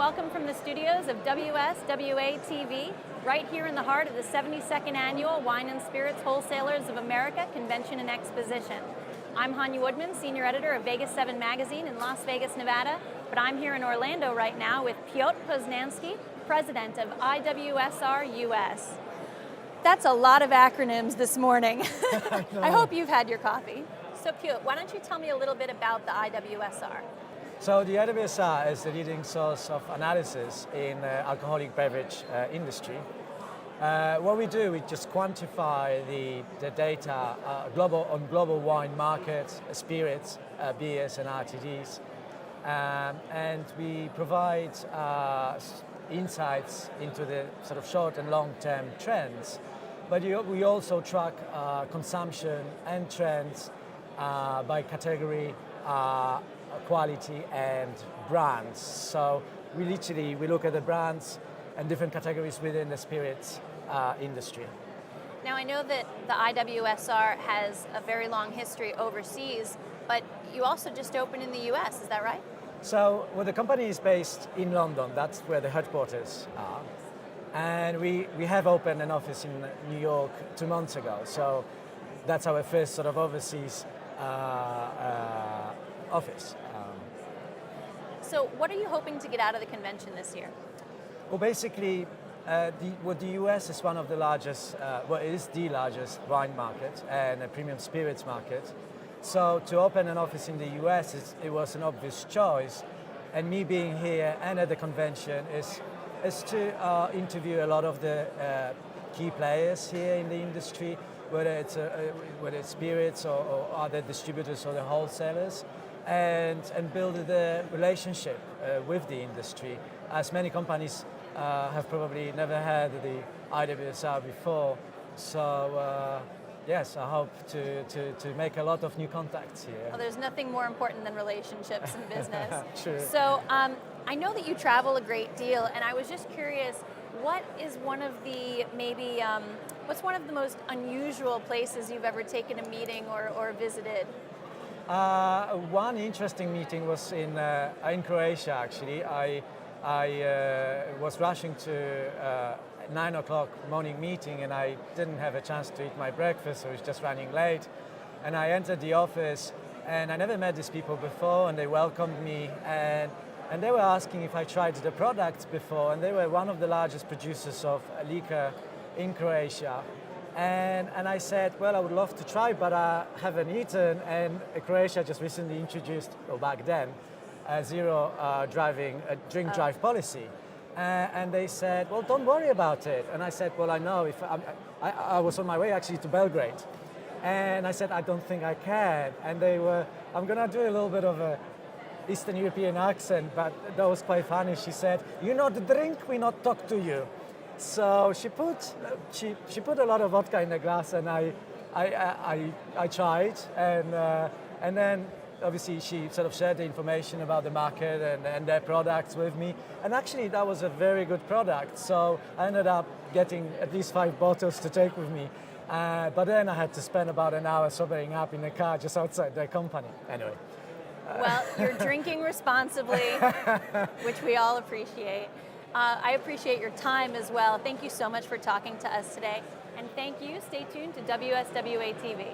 welcome from the studios of WSWA TV, right here in the heart of the 72nd Annual Wine and Spirits Wholesalers of America Convention and Exposition. I'm Xania Woodman, Senior Editor of Vegas 7 Magazine in Las Vegas, Nevada, but I'm here in Orlando right now with Piotr Posnanski, President of IWSR US. That's a lot of acronyms this morning. I hope you've had your coffee. So Piotr, why don't you tell me a little bit about the IWSR? So the IWSR is the leading source of analysis in alcoholic beverage industry. What we do, we just quantify the data on global wine markets, spirits, beers and RTDs. And we provide insights into the sort of short and long-term trends. But we also track consumption and trends by category, quality and brands. So we look at the brands and different categories within the spirits industry. Now I know that the IWSR has a very long history overseas, but you also just opened in the US, is that right? So the company is based in London, that's where the headquarters are. And we have opened an office in New York 2 months ago. So that's our first sort of overseas office. So what are you hoping to get out of the convention this year? Well, basically, the US is one of the largest, is the largest wine market and a premium spirits market. So to open an office in the US, it was an obvious choice. And me being here and at the convention is to interview a lot of the key players here in the industry, whether it's spirits or other distributors or the wholesalers, and build the relationship with the industry, as many companies have probably never had the IWSR before. So yes, I hope to make a lot of new contacts here. Well, there's nothing more important than relationships in business. True. So I know that you travel a great deal, and I was just curious, what is one of the what's one of the most unusual places you've ever taken a meeting or visited? One interesting meeting was in Croatia, actually. I was rushing to a 9 o'clock morning meeting, and I didn't have a chance to eat my breakfast, so I was just running late. And I entered the office, and I never met these people before, and they welcomed me, and they were asking if I tried the products before, and they were one of the largest producers of liquor in Croatia. And I said, well, I would love to try, but I haven't eaten. And Croatia just recently introduced, or back then, a zero drink-drive policy. And they said, well, don't worry about it. And I said, well, I know. I was on my way actually to Belgrade. And I said, I don't think I can. And they were, I'm going to do a little bit of a Eastern European accent, but that was quite funny. She said, you not drink, we not talk to you. So she put a lot of vodka in the glass, and I tried, and then obviously she sort of shared the information about the market and their products with me, and actually that was a very good product. So I ended up getting at least 5 bottles to take with me, but then I had to spend about an hour sobering up in the car just outside their company. Anyway. Well, you're drinking responsibly, which we all appreciate. I appreciate your time as well. Thank you so much for talking to us today. And thank you. Stay tuned to WSWA TV.